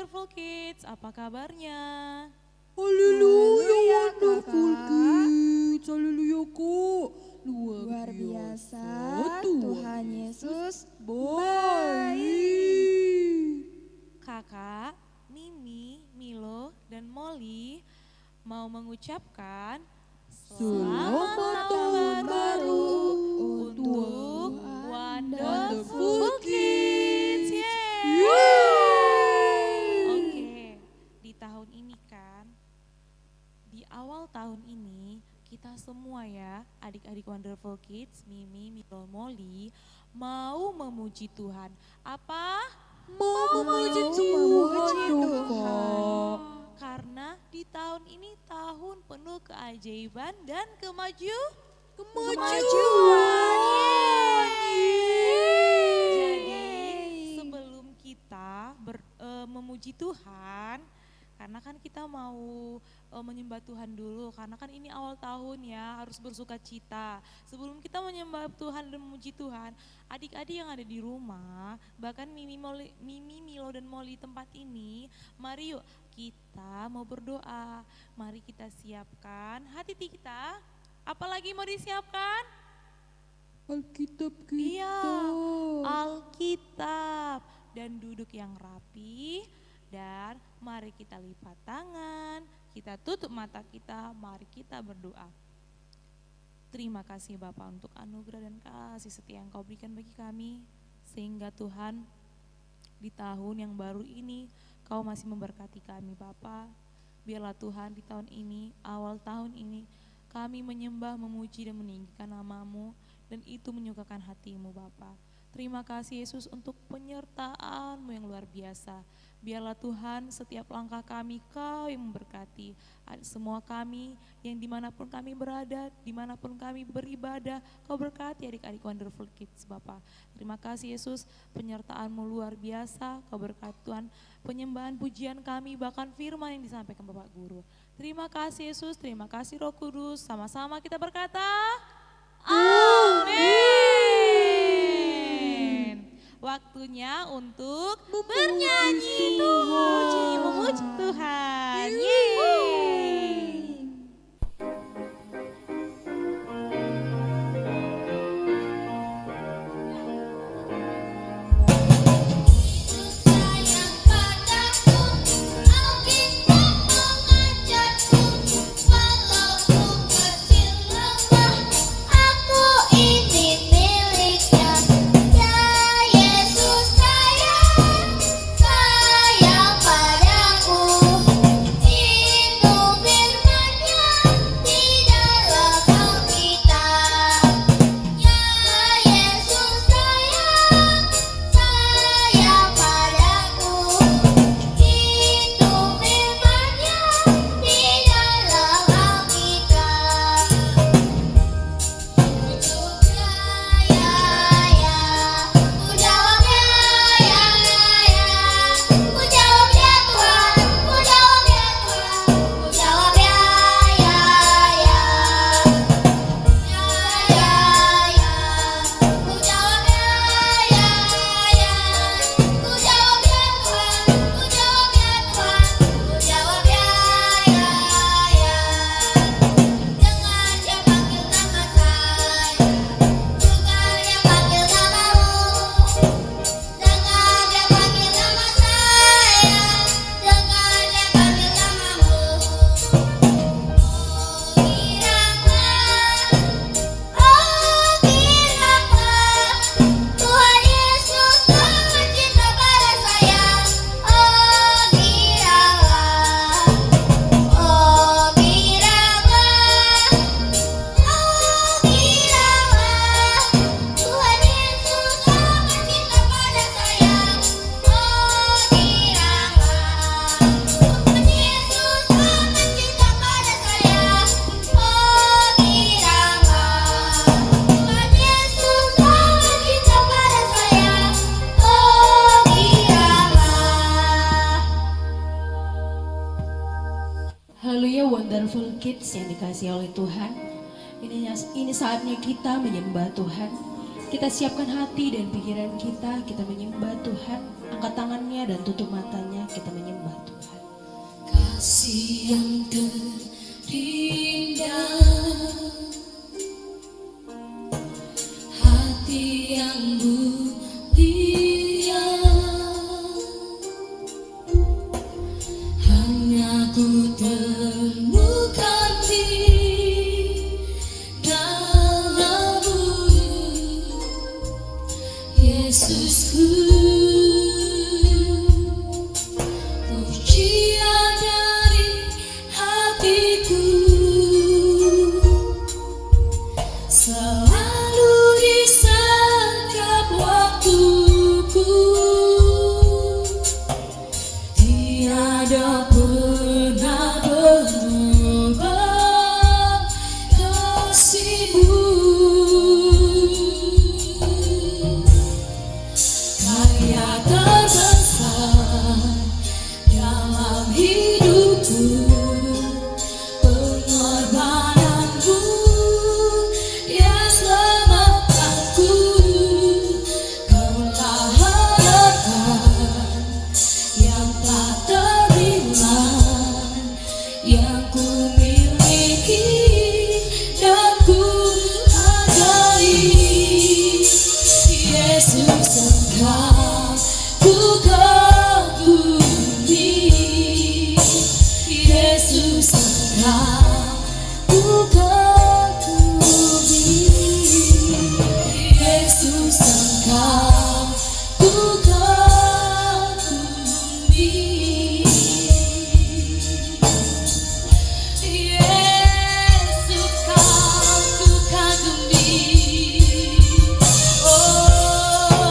Wonderful Kids, apa kabarnya? Haleluya, wonderful Kakak. kids. Haleluya kok. Luar biasa, Tuhan Yesus baik. Kakak, Mimi, Milo, dan Molly mau mengucapkan Selamat tahun baru untuk Wonderful Wonderful Kids. Yeay! Yeay. Oke, di tahun ini kan, di awal tahun ini kita semua ya, adik-adik Wonderful Kids, Mimi, Milo, Molly mau memuji Tuhan. Apa? Mau memuji Tuhan. Karena di tahun ini tahun penuh keajaiban dan Kemajuan. Jadi sebelum kita memuji Tuhan, karena kan kita mau menyembah Tuhan dulu, karena kan ini awal tahun ya, harus bersuka cita. Sebelum kita menyembah Tuhan dan memuji Tuhan, adik-adik yang ada di rumah, bahkan Mimi, Milo dan Molly tempat ini, mari yuk kita mau berdoa. Mari kita siapkan hati kita. Apalagi mau disiapkan? Alkitab kita. Iya, Alkitab. Dan duduk yang rapi. Dan mari kita lipat tangan, kita tutup mata kita, mari kita berdoa. Terima kasih Bapak untuk anugerah dan kasih setia yang Kau berikan bagi kami. Sehingga Tuhan di tahun yang baru ini Kau masih memberkati kami Bapak. Biarlah Tuhan di tahun ini, awal tahun ini kami menyembah, memuji dan meninggikan nama-Mu. Dan itu menyukakan hati-Mu Bapak. Terima kasih Yesus untuk penyertaan-Mu yang luar biasa. Biarlah Tuhan setiap langkah kami Kau yang memberkati. Semua kami yang dimanapun kami berada, dimanapun kami beribadah, Kau berkati adik-adik Wonderful Kids Bapak. Terima kasih Yesus, penyertaan-Mu luar biasa. Kau berkati Tuhan, penyembahan pujian kami, bahkan firman yang disampaikan Bapak Guru. Terima kasih Yesus, terima kasih Roh Kudus. Sama-sama kita berkata, amin. Waktunya untuk bernyanyi, memuji Tuhan. Yeay. Sayang padaku, Alkitab mengajarku, walaupun kecil lemah, aku ini miliknya. Ya Yesus sayang padaku, itu firman-Nya di dalam Alkitab. Ya Yesus sayang padaku, itu firman-Nya di dalam Alkitab. Ku jawab ya, ku jawab ya Tuhan, ku jawab ya Tuhan, ku jawab ya, ku jawab ya, ku jawab ya Tuhan, ku jawab ya Tuhan, ku jawab ya. Dengan Dia panggil nama saya, bukan Dia panggil namamu. Dengan Dia panggil nama saya, dengan Dia panggil namamu. Oh kiranya Tuhan Yesus sangat cinta pada saya. Oh kiranya Tuhan Yesus sangat cinta pada saya. Oh kiranya Tuhan Yesus sangat cinta pada saya. Oh kiranya Tuhan Yesus sangat cinta pada saya. Oh kiranya. Haleluya, Wonderful Kids yang dikasihi oleh Tuhan. Ini saatnya kita menyembah Tuhan. Kita siapkan hati dan pikiran kita menyembah Tuhan. Angkat tangannya dan tutup matanya, kita menyembah Tuhan. Kasih yang terindah, hati yang mulia, hanya ku temukan di dalam-Mu, Yesusku. Pujian dari hatiku selalu di setiap waktuku, tiada pernah berubah kasih-Mu. Karya terbesar dalam hidupku, pengorbananmu yang selamatkanku, Kaulah harapan yang tak ternilai, yang ku miliki dan ku hargai. Yesus, Engkau ku kagumi, Yesus, Engkau ku kagumi, Yesus, Engkau ku kagumi, Yesus, Kau ku kagumi. Oh,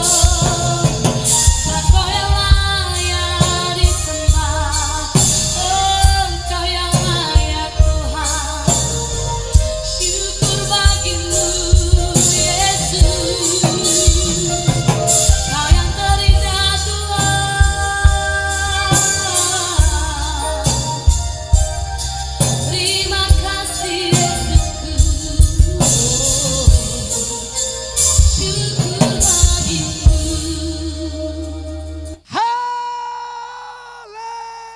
Engkau yang layak disembah, Engkau yang layak Tuhan. Syukur bagi-Mu, Yesus. Kau yang terindah Tuhan. Terima kasih Yesusku. Syukur bagi-Mu.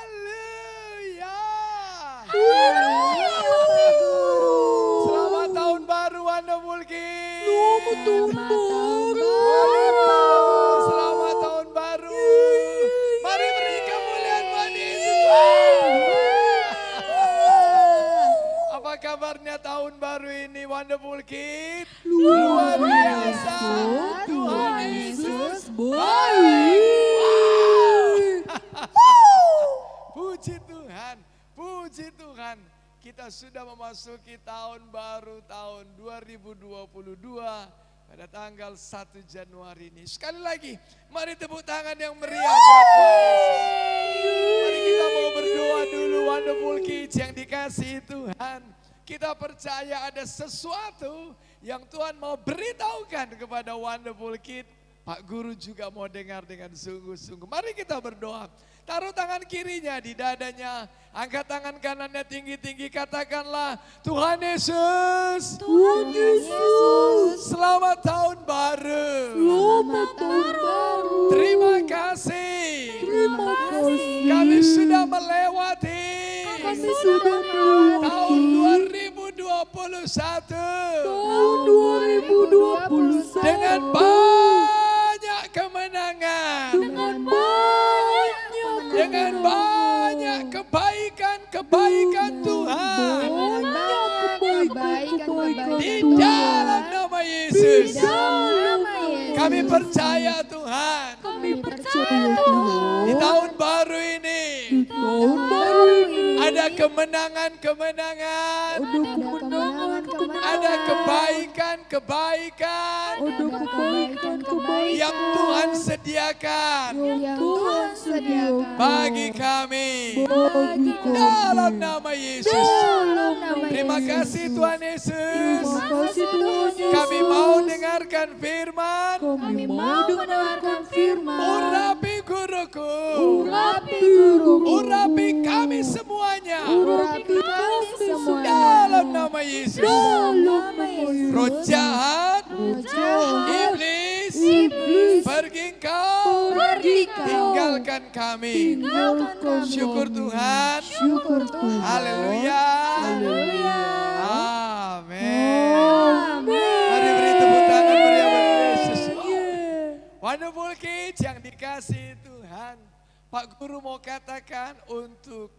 Haleluya. Selamat tahun baru Wonderful Kids. Selamat tahun baru. Mari beri kemuliaan buat Yesus. Apa kabarnya tahun baru ini Wonderful Kids? Luar biasa. Tuhan Yesus baik. Puji Tuhan, puji Tuhan. Kita sudah memasuki tahun baru tahun 2022 pada tanggal 1 Januari ini. Sekali lagi, mari tepuk tangan yang meriah buat Tuhan Yesus. Mari kita mau berdoa dulu Wonderful Kids yang dikasihi Tuhan. Kita percaya ada sesuatu yang Tuhan mau beritahukan kepada Wonderful Kids. Pak Guru juga mau dengar dengan sungguh-sungguh. Mari kita berdoa. Taruh tangan kirinya di dadanya. Angkat tangan kanannya tinggi-tinggi. Katakanlah, Tuhan Yesus. Tuhan Yesus, Selamat tahun baru. selamat tahun baru. Terima kasih. Terima kasih. Kami sudah melewati Kami sudah melewati tahun 2021 tahun 2021 dengan banyak kemenangan. Dengan banyak kebaikan-kebaikan Tuhan. Di dalam nama Yesus. Kami percaya Tuhan. Kami percaya Tuhan. Di tahun baru ini Tahun baru ini ada kemenangan-kemenangan. Ada kebaikan-kebaikan ada kebaikan-kebaikan yang Tuhan sediakan Yang Tuhan sediakan bagi kami. bagi kami. Dalam nama Yesus. dalam nama Terima Yesus. kasih Tuhan Yesus. Terima kasih Tuhan Yesus. Kami mau dengarkan firman. Kami mau dengarkan firman. Urapi guruku. Urapi guruku. Urapi kami semuanya. Urapi kami semua. Dalam nama Yesus. Dalam nama Yesus. Roh jahat, Roh jahat, iblis, iblis, pergi engkau di Kau. tinggalkan kami. Tinggalkan kami. Syukur Tuhan. Syukur Tuhan. Haleluya. Haleluya. Amin. Mari beri tepuk tangan meriah bagi Yesus. Wonderful Kids yang dikasihi Tuhan. Pak Guru mau katakan untuk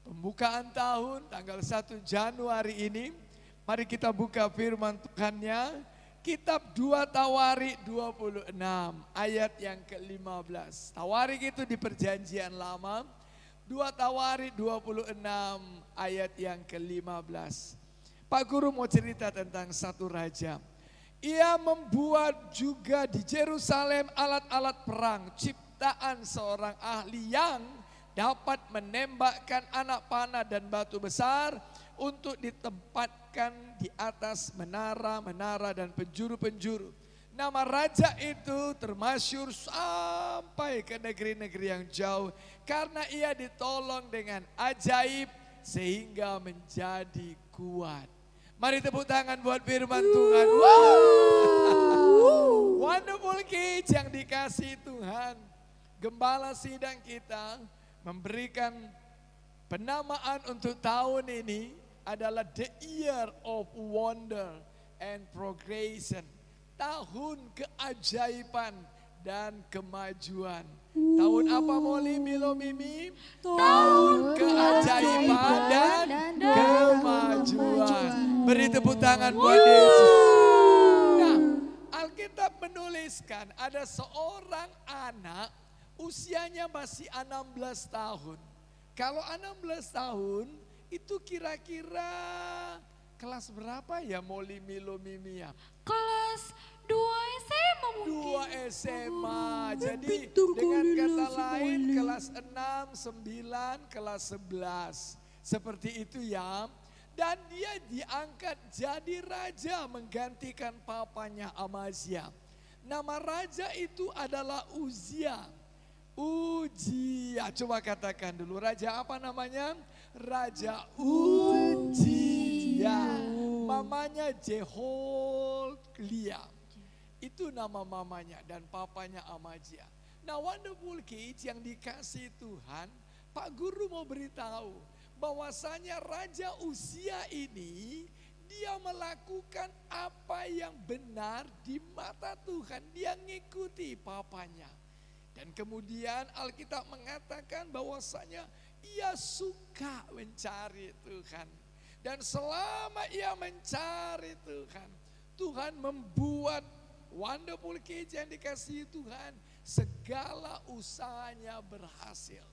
pembukaan tahun tanggal 1 Januari ini. Mari kita buka firman Tuhannya. Kitab 2 Tawarik 26 ayat yang ke-15. Tawarik itu di perjanjian lama. 2 Tawarik 26 ayat yang ke-15. Pak Guru mau cerita tentang satu raja. Ia membuat juga di Yerusalem alat-alat perang, ciptaan seorang ahli yang dapat menembakkan anak panah dan batu besar untuk ditempatkan di atas menara-menara dan penjuru-penjuru. Nama raja itu termasyhur sampai ke negeri-negeri yang jauh karena ia ditolong dengan ajaib sehingga menjadi kuat. Mari tepuk tangan buat firman Tuhan. Wow. Wonderful Kids yang dikasihi Tuhan. Gembala sidang kita memberikan penamaan untuk tahun ini adalah The Year of Wonder and Progression. Tahun keajaiban dan kemajuan. Tahun apa Molly, Milo, Mimi? Tahun keajaiban dan kemajuan. Beri tepuk tangan buat Yesus. Nah, Alkitab menuliskan ada seorang anak usianya masih 16 tahun. Kalau 16 tahun itu kira-kira kelas berapa ya Molly, Milo, Mimi ya? Kelas 2 SMA mungkin. 2 SMA. Jadi dengan kata lain kelas 6, 9, kelas 11. Seperti itu ya. Dan dia diangkat jadi raja menggantikan papanya Amazia. Nama raja itu adalah Uzia. Uzia. Coba katakan dulu raja apa namanya? Raja Uzia. Mamanya Jeholia. Itu nama mamanya dan papanya Amazia. Nah, Wonderful Kids yang dikasih Tuhan, Pak Guru mau beritahu bahwasanya Raja Uzia ini dia melakukan apa yang benar di mata Tuhan. Dia ngikuti papanya. Dan kemudian Alkitab mengatakan bahwasanya ia suka mencari Tuhan. Dan selama ia mencari Tuhan, Tuhan membuat Wonderful Kids yang dikasihi Tuhan, segala usahanya berhasil.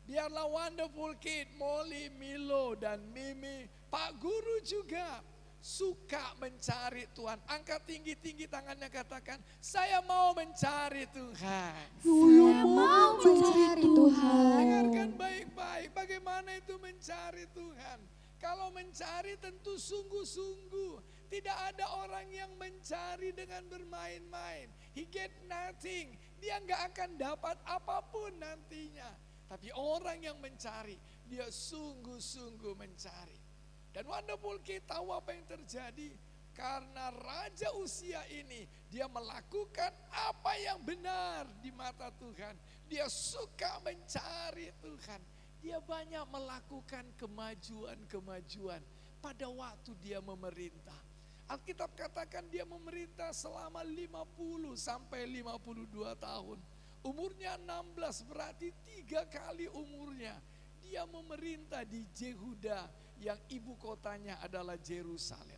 Biarlah Wonderful Kid, Molly, Milo, dan Mimi, Pak Guru juga suka mencari Tuhan. Angkat tinggi-tinggi tangannya, katakan, saya mau mencari Tuhan. Saya mau mencari Tuhan. Dengarkan baik-baik, bagaimana itu mencari Tuhan. Kalau mencari tentu sungguh-sungguh. Tidak ada orang yang mencari dengan bermain-main. He get nothing. Dia nggak akan dapat apapun nantinya. Tapi orang yang mencari, dia sungguh-sungguh mencari. Dan Wonderful Kid tahu apa yang terjadi. Karena Raja Uzia ini, dia melakukan apa yang benar di mata Tuhan. Dia suka mencari Tuhan. Dia banyak melakukan kemajuan-kemajuan pada waktu dia memerintah. Alkitab katakan dia memerintah selama 50 sampai 52 tahun. Umurnya 16 berarti 3 kali umurnya. Dia memerintah di Yehuda yang ibu kotanya adalah Yerusalem.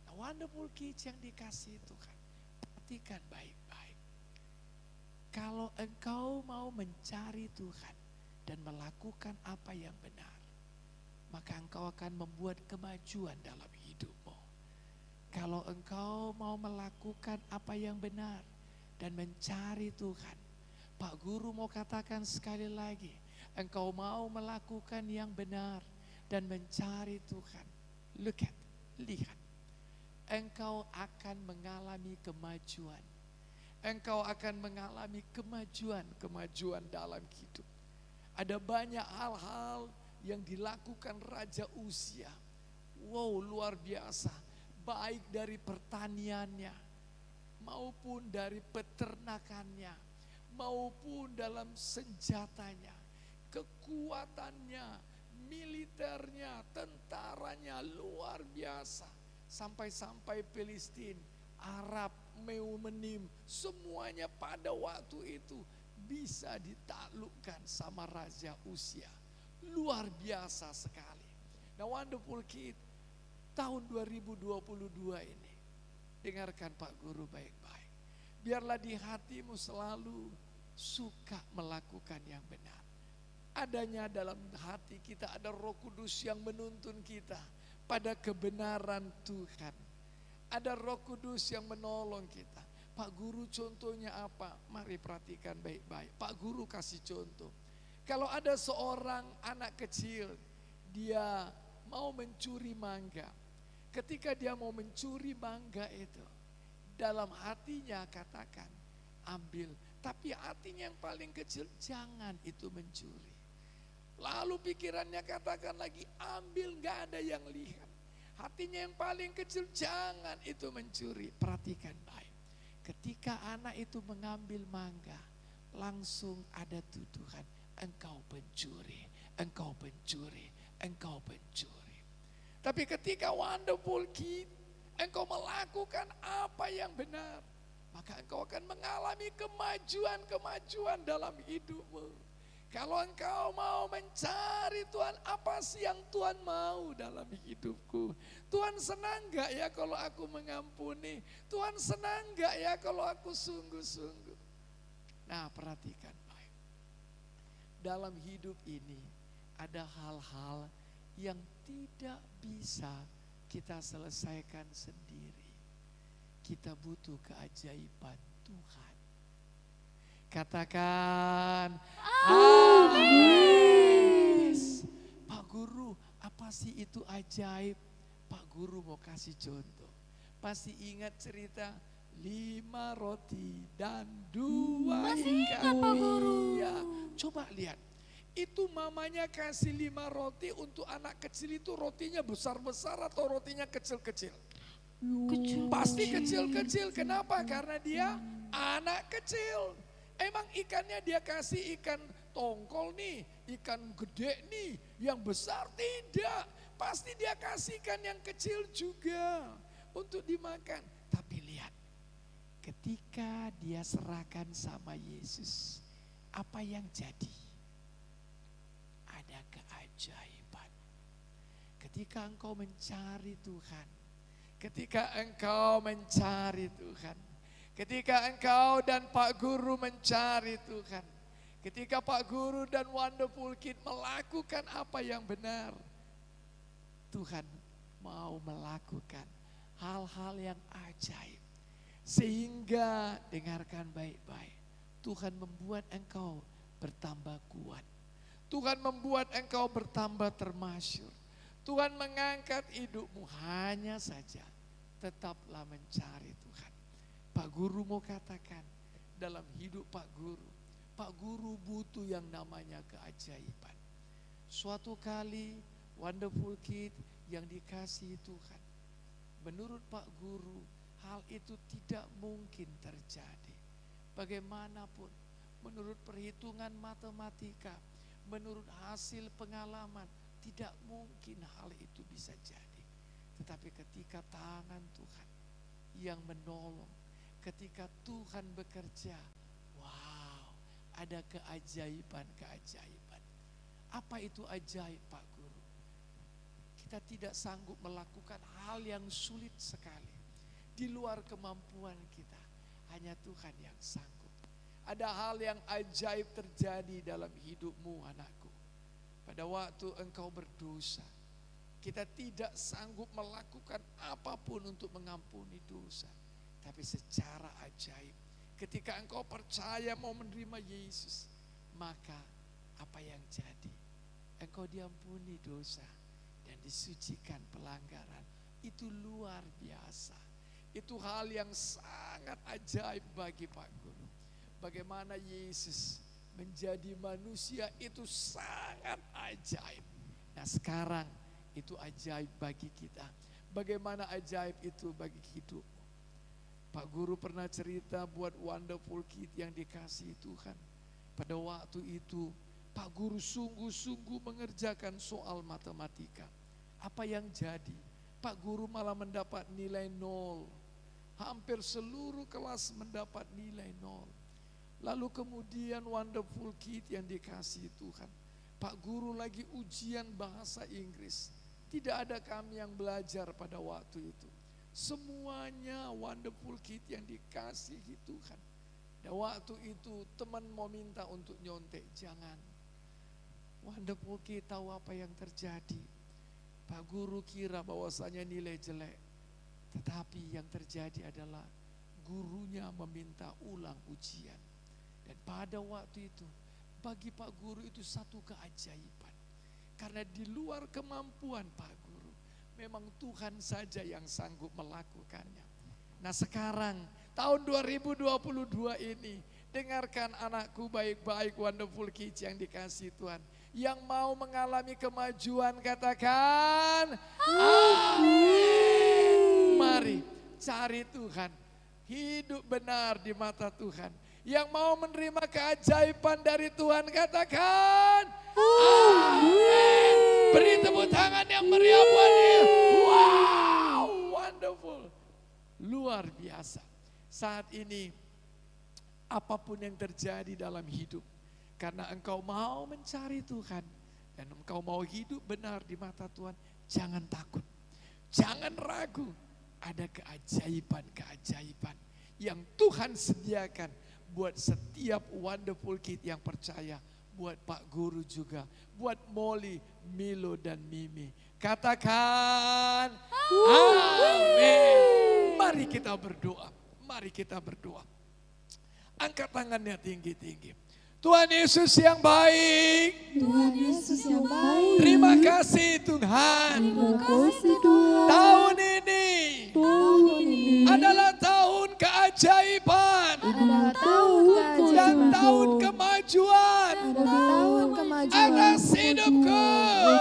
Nah, Wonderful Kids yang dikasihi Tuhan, perhatikan baik-baik. Kalau engkau mau mencari Tuhan dan melakukan apa yang benar, maka engkau akan membuat kemajuan dalam hidupmu. Kalau engkau mau melakukan apa yang benar dan mencari Tuhan, Pak Guru mau katakan sekali lagi, engkau mau melakukan yang benar dan mencari Tuhan. Lihat, engkau akan mengalami kemajuan. Engkau akan mengalami kemajuan dalam hidup. Ada banyak hal-hal yang dilakukan Raja Uzia. Wow, luar biasa. Baik dari pertaniannya maupun dari peternakannya, maupun dalam senjatanya, kekuatannya, militernya, tentaranya luar biasa. Sampai-sampai Filistin, Arab, Meumenim, semuanya pada waktu itu bisa ditaklukkan sama Raja Uzia. Luar biasa sekali. Nah, Wonderful Kid, tahun 2022 ini, dengarkan Pak Guru baik-baik. Biarlah di hatimu selalu suka melakukan yang benar. Adanya dalam hati kita ada Roh Kudus yang menuntun kita pada kebenaran Tuhan. Ada Roh Kudus yang menolong kita. Pak Guru contohnya apa? Mari perhatikan baik-baik. Pak Guru kasih contoh. Kalau ada seorang anak kecil, dia mau mencuri mangga. Ketika dia mau mencuri mangga itu, dalam hatinya katakan, ambil. Tapi hatinya yang paling kecil, jangan itu mencuri. Lalu pikirannya katakan lagi, ambil, gak ada yang lihat. Hatinya yang paling kecil, jangan itu mencuri. Perhatikan baik. Ketika anak itu mengambil mangga, langsung ada tuduhan, engkau pencuri, engkau pencuri, engkau pencuri. Tapi ketika Wonderful Kid, engkau melakukan apa yang benar, maka engkau akan mengalami kemajuan-kemajuan dalam hidupmu. Kalau engkau mau mencari Tuhan, apa sih yang Tuhan mau dalam hidupku? Tuhan senang gak ya kalau aku mengampuni? Tuhan senang gak ya kalau aku sungguh-sungguh? Nah, perhatikan baik. Dalam hidup ini ada hal-hal yang tidak bisa kita selesaikan sendiri. Kita butuh keajaiban Tuhan. Katakan amin. Pak Guru, apa sih itu ajaib? Pak Guru mau kasih contoh. Pasti ingat cerita 5 roti dan 2 ikan. Pak Guru? Iya. Coba lihat. Itu mamanya kasih 5 roti untuk anak kecil, itu rotinya besar-besar atau rotinya kecil-kecil? Pasti kecil-kecil. Kenapa? Karena dia anak kecil. Emang ikannya dia kasih ikan tongkol nih, ikan gede nih, yang besar tidak. Pasti dia kasih ikan yang kecil juga untuk dimakan. Tapi lihat, ketika dia serahkan sama Yesus, apa yang jadi? Ada keajaiban. Ketika engkau mencari Tuhan, ketika engkau mencari Tuhan, ketika engkau dan Pak Guru mencari Tuhan, ketika Pak Guru dan Wonderful Kid melakukan apa yang benar, Tuhan mau melakukan hal-hal yang ajaib. Sehingga dengarkan baik-baik, Tuhan membuat engkau bertambah kuat. Tuhan membuat engkau bertambah termasyur. Tuhan mengangkat hidupmu, hanya saja tetaplah mencari Tuhan. Pak Guru mau katakan dalam hidup Pak Guru butuh yang namanya keajaiban. Suatu kali Wonderful Kid yang dikasihi Tuhan, menurut Pak Guru hal itu tidak mungkin terjadi. Bagaimanapun, menurut perhitungan matematika, menurut hasil pengalaman, tidak mungkin hal itu bisa jadi. Tetapi ketika tangan Tuhan yang menolong, ketika Tuhan bekerja, wow, ada keajaiban-keajaiban. Apa itu ajaib, Pak Guru? Kita tidak sanggup melakukan hal yang sulit sekali. Di luar kemampuan kita, hanya Tuhan yang sanggup. Ada hal yang ajaib terjadi dalam hidupmu, anakku. Pada waktu engkau berdosa, kita tidak sanggup melakukan apapun untuk mengampuni dosa. Tapi secara ajaib, ketika engkau percaya mau menerima Yesus, maka apa yang jadi? Engkau diampuni dosa dan disucikan pelanggaran. Itu luar biasa. Itu hal yang sangat ajaib bagi Pak Guru. Bagaimana Yesus menjadi manusia itu sangat ajaib. Nah, sekarang itu ajaib bagi kita. Bagaimana ajaib itu bagi hidupmu? Pak Guru pernah cerita buat Wonderful Kid yang dikasihi Tuhan. Pada waktu itu Pak Guru sungguh-sungguh mengerjakan soal matematika. Apa yang jadi? Pak Guru malah mendapat nilai 0. Hampir seluruh kelas mendapat nilai 0. Lalu kemudian Wonderful Kid yang dikasihi Tuhan. Pak Guru lagi ujian bahasa Inggris. Tidak ada kami yang belajar pada waktu itu. Semuanya Wonderful Kid yang dikasihi Tuhan. Dan waktu itu teman mau minta untuk nyontek, jangan. Wonderful Kid tahu apa yang terjadi. Pak Guru kira bahwasanya nilai jelek. Tetapi yang terjadi adalah gurunya meminta ulang ujian. Dan pada waktu itu bagi Pak Guru itu satu keajaiban. Karena di luar kemampuan Pak Guru, memang Tuhan saja yang sanggup melakukannya. Nah sekarang tahun 2022 ini, dengarkan anakku baik-baik Wonderful Kids yang dikasihi Tuhan. Yang mau mengalami kemajuan katakan amin. Mari cari Tuhan, hidup benar di mata Tuhan. Yang mau menerima keajaiban dari Tuhan katakan amin. Beri tepuk tangan yang meriah buat dia. Wow, wonderful. Luar biasa. Saat ini apapun yang terjadi dalam hidup, karena engkau mau mencari Tuhan dan engkau mau hidup benar di mata Tuhan, jangan takut, jangan ragu. Ada keajaiban-keajaiban yang Tuhan sediakan buat setiap Wonderful Kid yang percaya, buat Pak Guru juga, buat Molly, Milo dan Mimi. Katakan amin. Mari kita berdoa, mari kita berdoa. Angkat tangannya tinggi-tinggi. Tuhan Yesus yang baik. Tuhan Yesus yang baik. Terima kasih Tuhan. Terima kasih Tuhan. Tahun ini Tahun ini adalah tahun keajaiban adalah tahun dan keajaiban. tahun kemajuan Adalah tahun kemajuan. atas hidupku.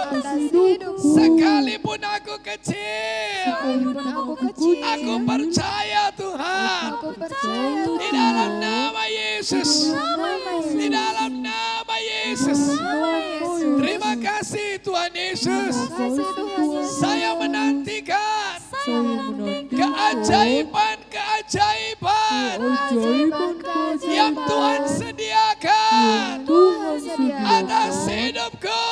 Atas hidupku. Sekalipun aku kecil, Sekalipun aku kecil. aku percaya Tuhan. Aku percaya Di Tuhan. dalam nama Yesus. Nama Yesus. Di dalam nama Yesus. Nama Yesus. Terima kasih Tuhan Yesus. Terima kasih Tuhan Yesus. Saya menantikan Saya menantikan keajaiban-keajaiban keajaiban-keajaiban yang Tuhan sediakan Tuhan sediakan atas hidupku.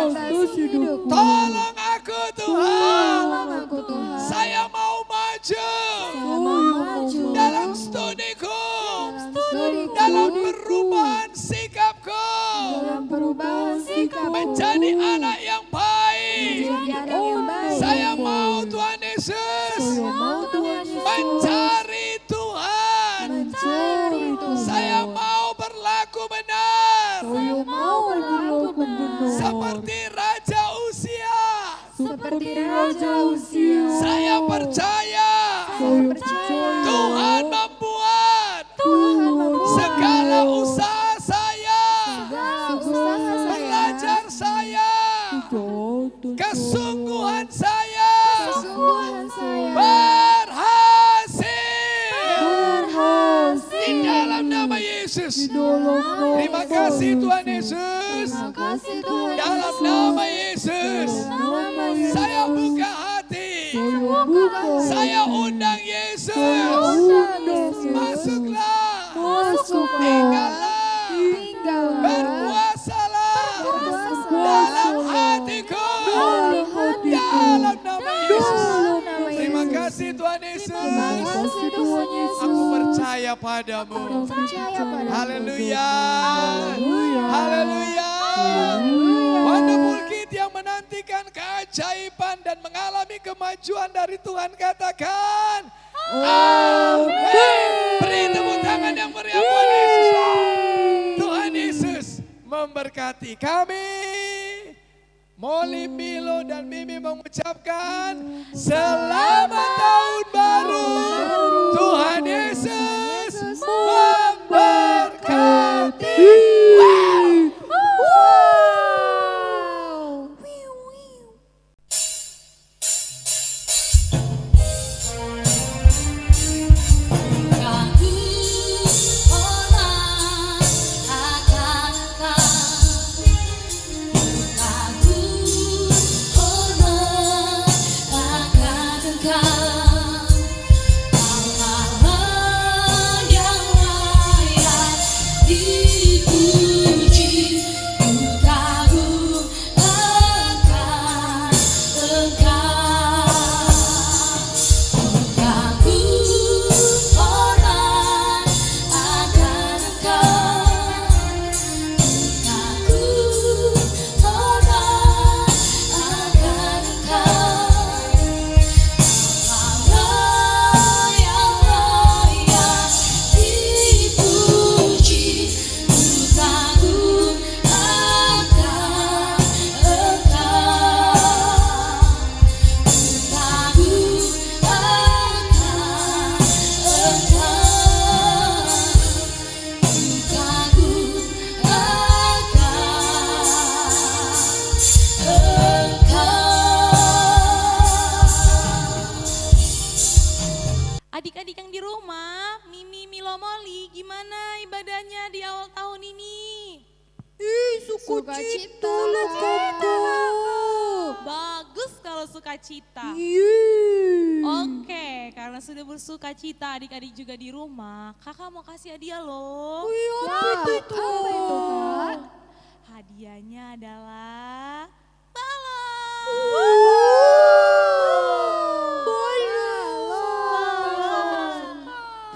atas hidupku. Tolong aku Tuhan. Tolong aku Tuhan. Saya mau maju Saya mau maju dalam studiku, dalam studiku, dalam perubahan sikapku, dalam perubahan sikap menjadi anak yang baik. menjadi anak yang baik. Saya mau Tuhan Yesus Saya mau Tuhan Yesus mencari Tuhan. mencari Tuhan. Saya mau berlaku benar Saya mau berlaku benar seperti Raja Usia. seperti Raja Usia. Saya percaya Saya percaya Tuhan membuat Tuhan membuat segala usaha saya, segala usaha saya, belajar saya, kesungguhan saya kesungguhan saya berhasil. Di dalam nama Yesus. Terima kasih Tuhan Yesus. Terima kasih Tuhan Dalam Yesus. nama Yesus. Nama Yesus. Saya buka hati. Buka hati. Saya undang Yesus. Undang Yesus. Masuklah. Masuklah. Tinggallah. Tinggallah. Berkuasalah. Berkuasalah. Dalam hatiku. Dalam hatiku. Dalam nama Yesus. Dalam nama Terima Yesus. kasih Tuhan Yesus. Terima kasih Tuhan Yesus. Aku percaya padamu. Aku percaya padamu. Haleluya. Haleluya. Haleluya. Haleluya. Wonderful Kid yang menantikan keajaiban dan mengalami kemajuan dari Tuhan katakan amin. Beri tepuk tangan yang meriah buat Yesus. Tuhan Yesus memberkati kami. Molly, Milo dan Mimi mengucapkan selamat tahun baru. Tuhan Yesus memberkati. Sukacita. Bagus kalau sukacita. Iya. Oke, karena sudah bersuka cita adik-adik juga di rumah, kakak mau kasih hadiah loh. Apa itu Kak? Hadiahnya adalah balon. Balon.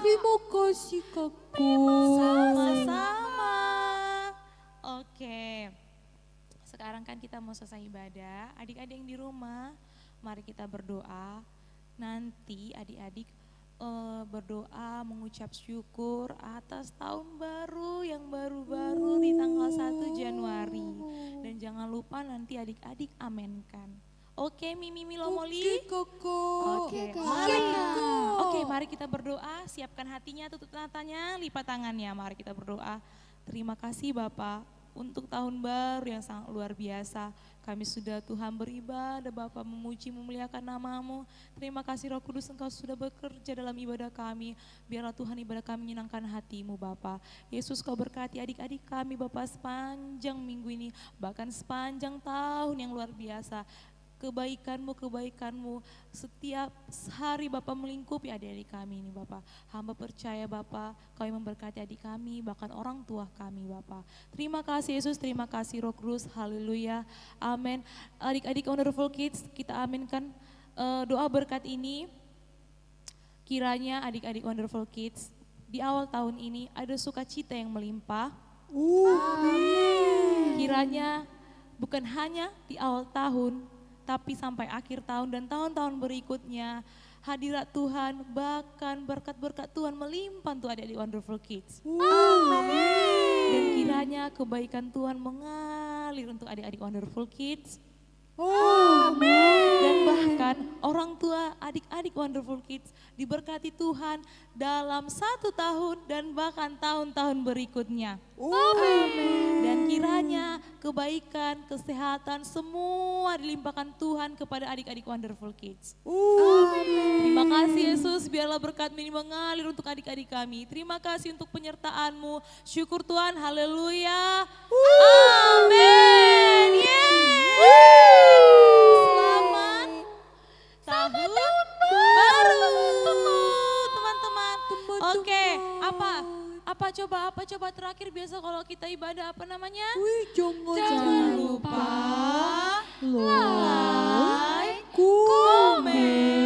Terima kasih kakak. Sama-sama. Oke, sekarang kan kita mau selesai ibadah. Adik-adik yang di rumah, mari kita berdoa. Nanti adik-adik berdoa mengucap syukur atas tahun baru yang baru-baru di tanggal 1 Januari. Dan jangan lupa nanti adik-adik amenkan. Oke, Mimi Milomoli. Oke, kakak. Oke, mari kita berdoa, siapkan hatinya, tutup matanya, lipat tangannya. Mari kita berdoa. Terima kasih Bapak untuk tahun baru yang sangat luar biasa. Kami sudah Tuhan beribadah, Bapak memuji, memuliakan nama-Mu. Terima kasih Roh Kudus, Engkau sudah bekerja dalam ibadah kami. Biarlah Tuhan ibadah kami menyenangkan hati-Mu Bapak. Yesus, Kau berkati adik-adik kami Bapak sepanjang minggu ini, bahkan sepanjang tahun yang luar biasa. Kebaikan-Mu setiap hari Bapak melingkupi adik-adik kami ini Bapak. Hamba percaya Bapak, Kau yang memberkati adik kami, bahkan orang tua kami Bapak. Terima kasih Yesus, terima kasih Roh Kudus, haleluya, amin. Adik-adik Wonderful Kids, kita aminkan doa berkat ini. Kiranya adik-adik Wonderful Kids, di awal tahun ini ada sukacita yang melimpah. Kiranya bukan hanya di awal tahun, tapi sampai akhir tahun dan tahun-tahun berikutnya, hadirat Tuhan bahkan berkat-berkat Tuhan melimpah untuk adik-adik Wonderful Kids. Dan kiranya kebaikan Tuhan mengalir untuk adik-adik Wonderful Kids. Dan bahkan orang tua adik-adik Wonderful Kids diberkati Tuhan dalam 1 tahun dan bahkan tahun-tahun berikutnya. Dan kiranya kebaikan, kesehatan semua dilimpahkan Tuhan kepada adik-adik Wonderful Kids. Terima kasih Yesus, biarlah berkat ini mengalir untuk adik-adik kami. Terima kasih untuk penyertaan-Mu. Syukur Tuhan, haleluya. Amin. Selamat tahun baru teman-teman. Oke, apa coba terakhir biasa kalau kita ibadah apa namanya? Jangan lupa like, komen,